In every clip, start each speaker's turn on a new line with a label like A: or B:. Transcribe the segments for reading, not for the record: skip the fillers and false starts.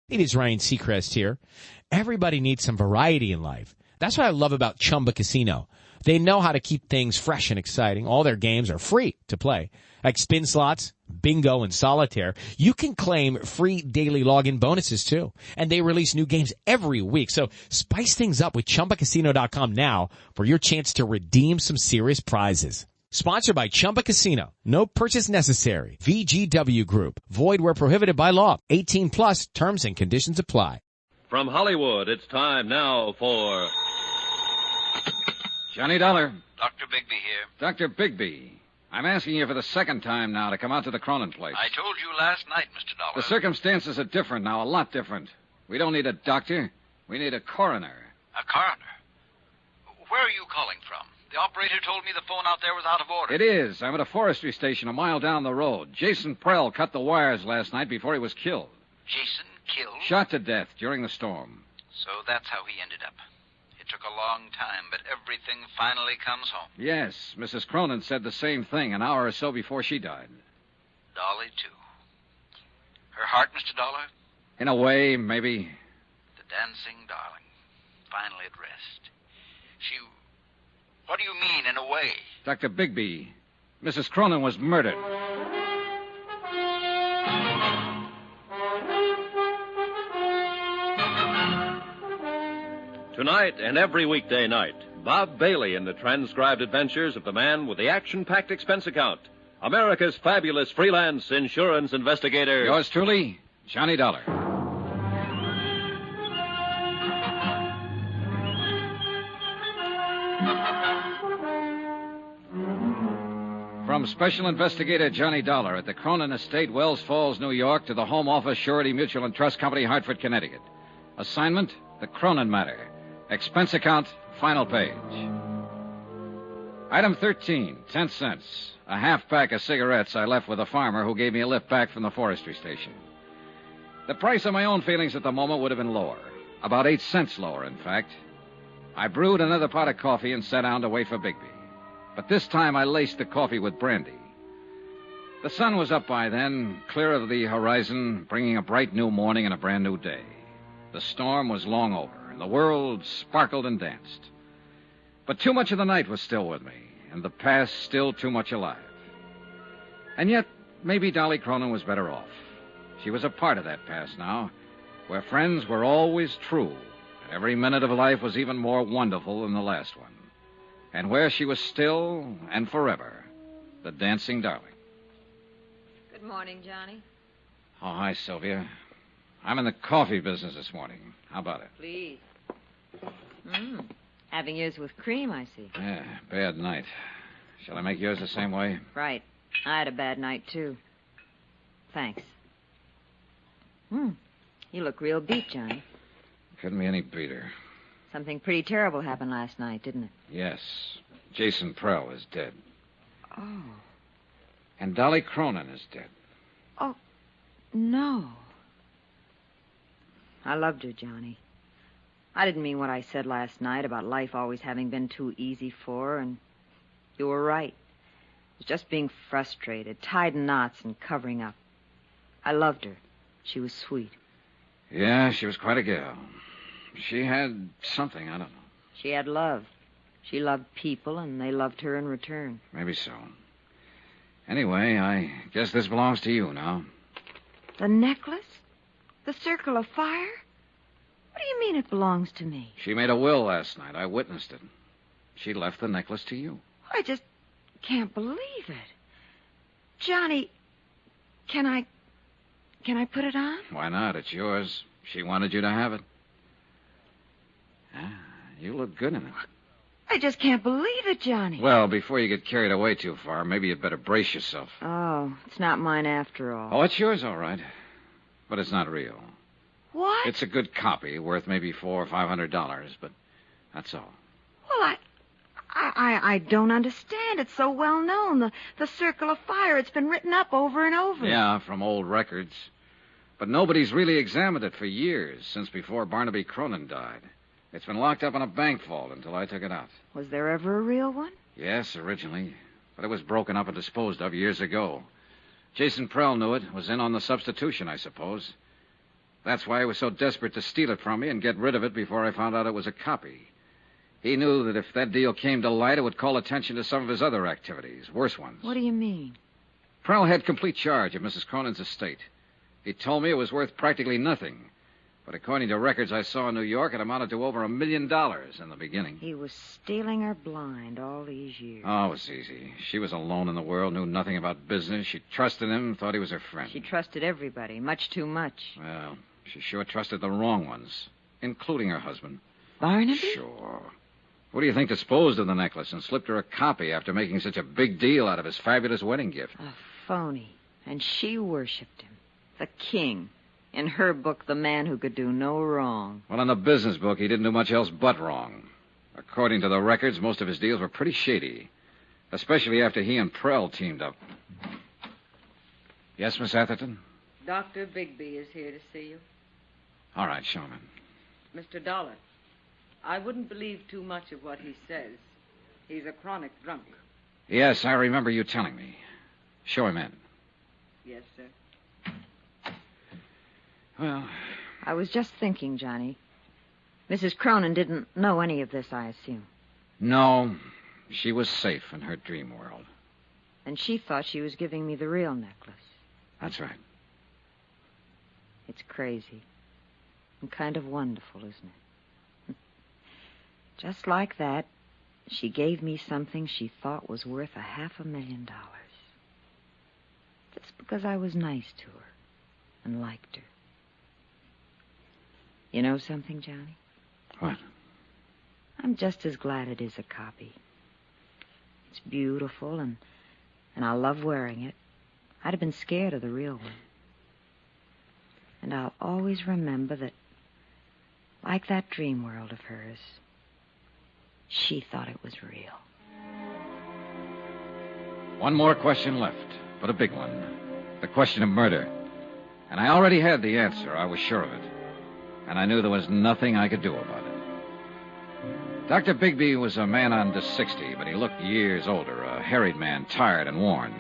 A: It is Ryan Seacrest here. Everybody needs some variety in life. That's what I love about Chumba Casino. They know how to keep things fresh and exciting. All their games are free to play. Like spin slots, bingo, and solitaire. You can claim free daily login bonuses, too. And they release new games every week. So spice things up with ChumbaCasino.com now for your chance to redeem some serious prizes. Sponsored by Chumba Casino. No purchase necessary. VGW Group. Void where prohibited by law. 18 plus. Terms and conditions apply.
B: From Hollywood, it's time now for...
C: Johnny Dollar.
D: Dr. Bigby here.
C: Dr. Bigby. I'm asking you for the second time now to come out to the Cronin place.
D: I told you last night, Mr. Dollar.
C: The circumstances are different now, a lot different. We don't need a doctor. We need a coroner.
D: A coroner? Where are you calling from? The operator told me the phone out there was out of order.
C: It is. I'm at a forestry station a mile down the road. Jason Prell cut the wires last night before he was killed.
D: Jason killed?
C: Shot to death during the storm.
D: So that's how he ended up. It took a long time, but everything finally comes home.
C: Yes, Mrs. Cronin said the same thing an hour or so before she died.
D: Dolly, too. Her heart, Mr. Dollar?
C: In a way, maybe.
D: The dancing darling. Finally at rest. She... What do you mean, in a way?
C: Dr. Bigby, Mrs. Cronin was murdered.
B: Tonight and every weekday night, Bob Bailey in the transcribed adventures of the man with the action-packed expense account. America's fabulous freelance insurance investigator.
C: Yours truly, Johnny Dollar. From Special Investigator Johnny Dollar at the Cronin Estate, Wells Falls, New York, to the Home Office, Surety Mutual and Trust Company, Hartford, Connecticut. Assignment, the Cronin matter. Expense account, final page. Item 13, 10 cents. A half pack of cigarettes I left with a farmer who gave me a lift back from the forestry station. The price of my own feelings at the moment would have been lower. About 8 cents lower, in fact. I brewed another pot of coffee and sat down to wait for Bigby. But this time I laced the coffee with brandy. The sun was up by then, clear of the horizon, bringing a bright new morning and a brand new day. The storm was long over, and the world sparkled and danced. But too much of the night was still with me, and the past still too much alive. And yet, maybe Dolly Cronin was better off. She was a part of that past now, where friends were always true, and every minute of life was even more wonderful than the last one. And where she was still and forever, the dancing darling.
E: Good morning, Johnny.
C: Oh, hi, Sylvia. I'm in the coffee business this morning. How about it?
E: Please. Having yours with cream, I see.
C: Yeah, bad night. Shall I make yours the same way?
E: Right. I had a bad night, too. Thanks. You look real beat, Johnny.
C: Couldn't be any beater.
E: Something pretty terrible happened last night, didn't it?
C: Yes. Jason Prell is dead.
E: Oh.
C: And Dolly Cronin is dead.
E: Oh, no. I loved her, Johnny. I didn't mean what I said last night about life always having been too easy for her, and you were right. It was just being frustrated, tied in knots and covering up. I loved her. She was sweet.
C: Yeah, she was quite a gal. She had something, I don't know.
E: She had love. She loved people, and they loved her in return.
C: Maybe so. Anyway, I guess this belongs to you now.
E: The necklace? The circle of fire? What do you mean it belongs to me?
C: She made a will last night. I witnessed it. She left the necklace to you.
E: I just can't believe it. Johnny, can I put it on?
C: Why not? It's yours. She wanted you to have it. Ah, you look good in it.
E: I just can't believe it, Johnny.
C: Well, before you get carried away too far, maybe you'd better brace yourself.
E: Oh, it's not mine after all.
C: Oh, it's yours, all right. But it's not real.
E: What?
C: It's a good copy, worth maybe $400 or $500, but that's all.
E: Well, I don't understand. It's so well known. The circle of fire. It's been written up over and over.
C: Yeah, from old records. But nobody's really examined it for years, since before Barnaby Cronin died. It's been locked up in a bank vault until I took it out.
E: Was there ever a real one?
C: Yes, originally. But it was broken up and disposed of years ago. Jason Prell knew it. Was in on the substitution, I suppose. That's why he was so desperate to steal it from me and get rid of it before I found out it was a copy. He knew that if that deal came to light, it would call attention to some of his other activities, worse ones.
E: What do you mean?
C: Prell had complete charge of Mrs. Cronin's estate. He told me it was worth practically nothing. But according to records I saw in New York, it amounted to over $1 million in the beginning.
E: He was stealing her blind all these years.
C: Oh, it was easy. She was alone in the world, knew nothing about business. She trusted him, thought he was her friend.
E: She trusted everybody, much too much.
C: Well, she sure trusted the wrong ones, including her husband.
E: Barnaby?
C: Sure. What do you think disposed of the necklace and slipped her a copy after making such a big deal out of his fabulous wedding gift?
E: A phony. And she worshipped him. The king. In her book, the man who could do no wrong.
C: Well, in the business book, he didn't do much else but wrong. According to the records, most of his deals were pretty shady. Especially after he and Prell teamed up. Yes, Miss Atherton?
F: Dr. Bigby is here to see you.
C: All right, show him in.
F: Mr. Dollar, I wouldn't believe too much of what he says. He's a chronic drunk.
C: Yes, I remember you telling me. Show him in.
F: Yes, sir.
C: Well,
E: I was just thinking, Johnny. Mrs. Cronin didn't know any of this, I assume.
C: no, she was safe in her dream world.
E: And she thought she was giving me the real necklace.
C: That's right.
E: It's crazy. And kind of wonderful, isn't it? Just like that, she gave me something she thought was worth $500,000. Just because I was nice to her and liked her. You know something, Johnny?
C: What?
E: I'm just as glad it is a copy. It's beautiful, and I love wearing it. I'd have been scared of the real one. And I'll always remember that, like that dream world of hers, she thought it was real.
C: One more question left, but a big one. The question of murder. And I already had the answer. I was sure of it. And I knew there was nothing I could do about it. Dr. Bigby was a man under 60, but he looked years older, a harried man, tired and worn.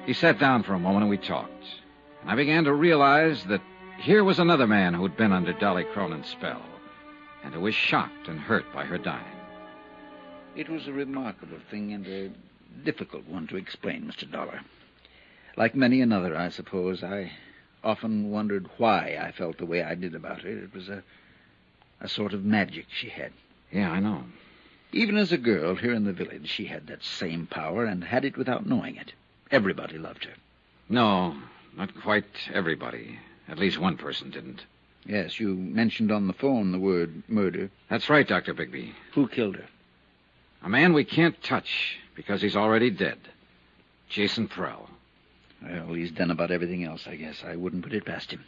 C: He sat down for a moment and we talked. And I began to realize that here was another man who'd been under Dolly Cronin's spell, and who was shocked and hurt by her dying.
G: It was a remarkable thing and a difficult one to explain, Mr. Dollar. Like many another, I suppose, I often wondered why I felt the way I did about her. It was a sort of magic she had.
C: Yeah, I know.
G: Even as a girl here in the village, she had that same power and had it without knowing it. Everybody loved her.
C: No, not quite everybody. At least one person didn't.
G: Yes, you mentioned on the phone the word murder.
C: That's right, Dr. Bigby.
G: Who killed her?
C: A man we can't touch because he's already dead. Jason Prell.
G: Well, he's done about everything else, I guess. I wouldn't put it past him.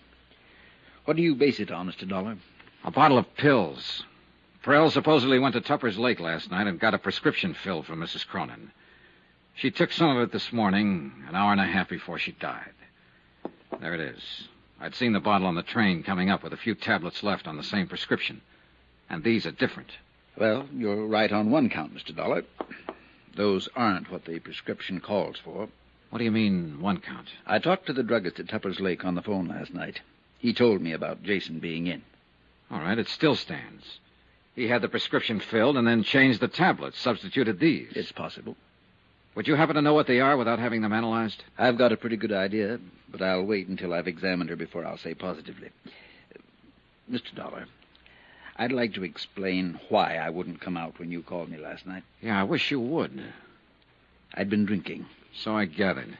G: What do you base it on, Mr. Dollar?
C: A bottle of pills. Prell supposedly went to Tupper's Lake last night and got a prescription filled for Mrs. Cronin. She took some of it this morning, an hour and a half before she died. There it is. I'd seen the bottle on the train coming up with a few tablets left on the same prescription. And these are different.
G: Well, you're right on one count, Mr. Dollar. Those aren't what the prescription calls for.
C: What do you mean, one count?
G: I talked to the druggist at Tupper's Lake on the phone last night. He told me about Jason being in.
C: All right, it still stands. He had the prescription filled and then changed the tablets, substituted these.
G: It's possible.
C: Would you happen to know what they are without having them analyzed?
G: I've got a pretty good idea, but I'll wait until I've examined her before I'll say positively. Mr. Dollar, I'd like to explain why I wouldn't come out when you called me last night.
C: Yeah, I wish you would.
G: I'd been drinking.
C: So I gathered.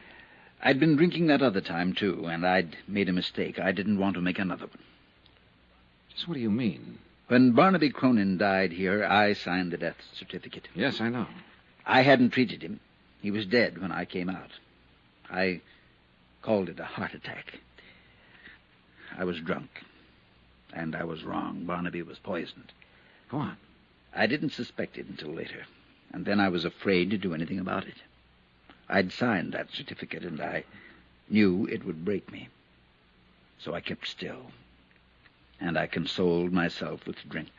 G: I'd been drinking that other time, too, and I'd made a mistake. I didn't want to make another one.
C: Just what do you mean?
G: When Barnaby Cronin died here, I signed the death certificate.
C: Yes, I know.
G: I hadn't treated him. He was dead when I came out. I called it a heart attack. I was drunk. And I was wrong. Barnaby was poisoned.
C: Go on.
G: I didn't suspect it until later. And then I was afraid to do anything about it. I'd signed that certificate, and I knew it would break me. So I kept still. And I consoled myself with drink.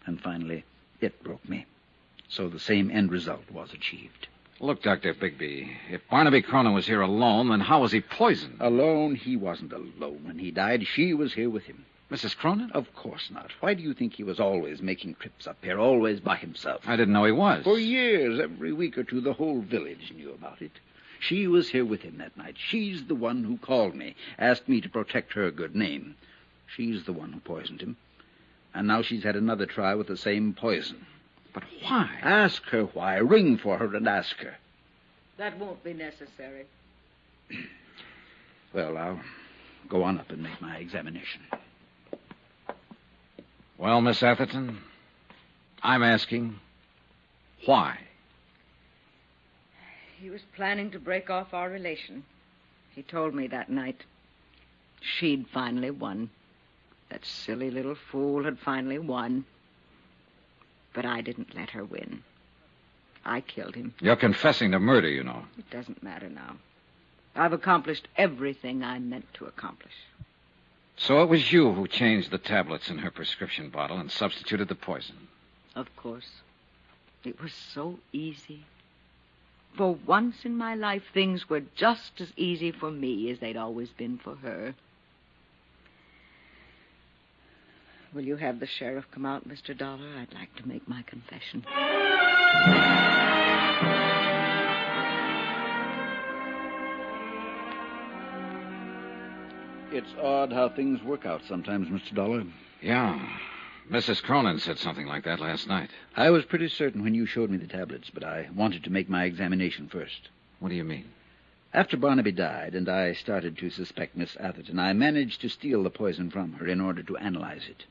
G: And finally, it broke me. So the same end result was achieved.
C: Look, Dr. Bigby, if Barnaby Cronin was here alone, then how was he poisoned?
G: Alone? He wasn't alone when he died. She was here with him.
C: Mrs. Cronin?
G: Of course not. Why do you think he was always making trips up here, always by himself?
C: I didn't know he was.
G: For years, every week or two, the whole village knew about it. She was here with him that night. She's the one who called me, asked me to protect her good name. She's the one who poisoned him. And now she's had another try with the same poison.
C: But why?
G: Ask her why. Ring for her and ask her.
F: That won't be necessary.
G: Well, I'll go on up and make my examination.
C: Well, Miss Atherton, I'm asking, why?
F: He was planning to break off our relation. He told me that night. She'd finally won. That silly little fool had finally won. But I didn't let her win. I killed him.
C: You're confessing to murder, you know.
F: It doesn't matter now. I've accomplished everything I meant to accomplish.
C: So it was you who changed the tablets in her prescription bottle and substituted the poison.
F: Of course. It was so easy. For once in my life, things were just as easy for me as they'd always been for her. Will you have the sheriff come out, Mr. Dollar? I'd like to make my confession.
G: It's odd how things work out sometimes, Mr. Dollar.
C: Yeah. Mrs. Cronin said something like that last night.
G: I was pretty certain when you showed me the tablets, but I wanted to make my examination first.
C: What do you mean?
G: After Barnaby died and I started to suspect Miss Atherton, I managed to steal the poison from her in order to analyze it.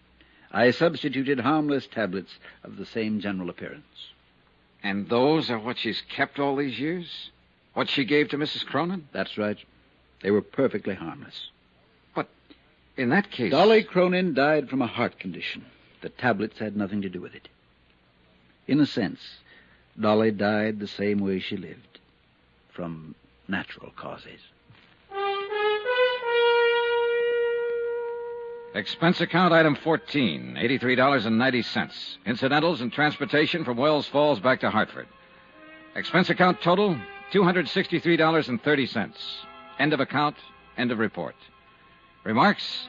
G: I substituted harmless tablets of the same general appearance.
C: And those are what she's kept all these years? What she gave to Mrs. Cronin?
G: That's right. They were perfectly harmless.
C: But in that case...
G: Dolly Cronin died from a heart condition. The tablets had nothing to do with it. In a sense, Dolly died the same way she lived, from natural causes.
C: Expense account item 14, $83.90. Incidentals and transportation from Wells Falls back to Hartford. Expense account total, $263.30. End of account, end of report. Remarks?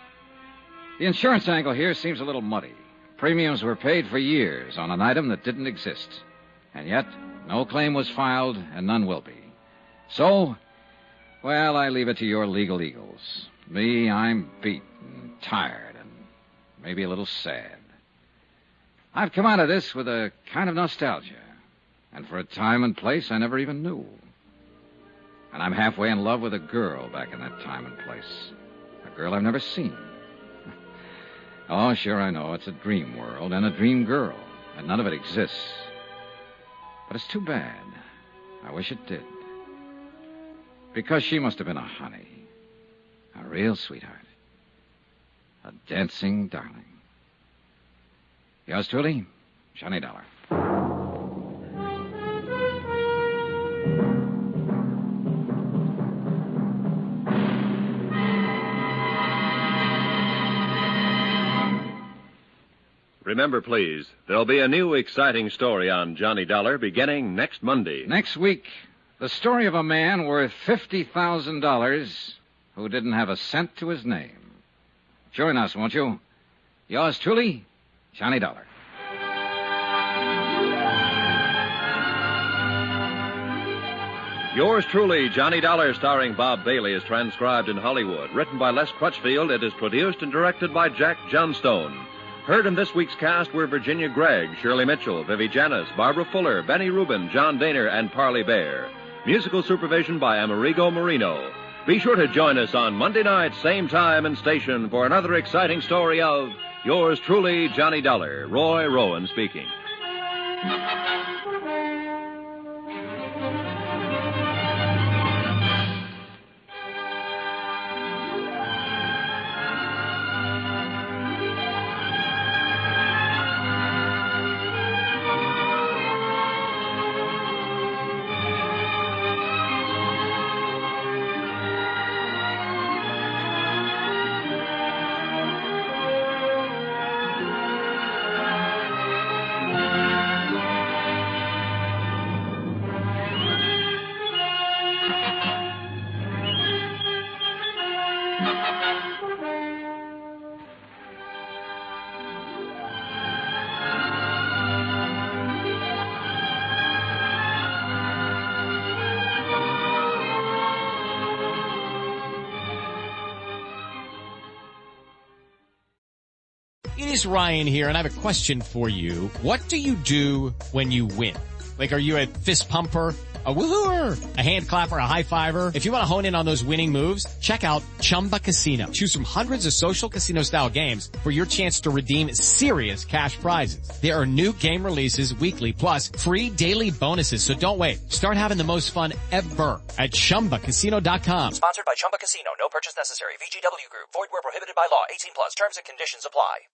C: The insurance angle here seems a little muddy. Premiums were paid for years on an item that didn't exist. And yet, no claim was filed, and none will be. So, well, I leave it to your legal eagles. Me, I'm beat and tired and maybe a little sad. I've come out of this with a kind of nostalgia. And for a time and place I never even knew. And I'm halfway in love with a girl back in that time and place. A girl I've never seen. Oh, sure, I know. It's a dream world and a dream girl, and none of it exists. But it's too bad. I wish it did. Because she must have been a honey. A real sweetheart. A dancing darling. Yours truly, Johnny Dollar.
B: Remember, please, there'll be a new exciting story on Johnny Dollar beginning next Monday.
C: Next week, the story of a man worth $50,000 who didn't have a cent to his name. Join us, won't you? Yours truly, Johnny Dollar.
B: Yours truly, Johnny Dollar, starring Bob Bailey, is transcribed in Hollywood. Written by Les Crutchfield, it is produced and directed by Jack Johnstone. Heard in this week's cast were Virginia Gregg, Shirley Mitchell, Vivi Janis, Barbara Fuller, Benny Rubin, John Daner, and Parley Bear. Musical supervision by Amerigo Marino. Be sure to join us on Monday night, same time and station, for another exciting story of Yours truly, Johnny Dollar. Roy Rowan speaking.
A: is Ryan here, and I have a question for you. What do you do when you win? Like, are you a fist pumper, a woohooer, a hand clapper, a high fiver? If you want to hone in on those winning moves, check out Chumba Casino. Choose from hundreds of social casino-style games for your chance to redeem serious cash prizes. There are new game releases weekly, plus free daily bonuses. So don't wait. Start having the most fun ever at ChumbaCasino.com.
H: Sponsored by Chumba Casino. No purchase necessary. VGW Group. Void where prohibited by law. 18 plus. Terms and conditions apply.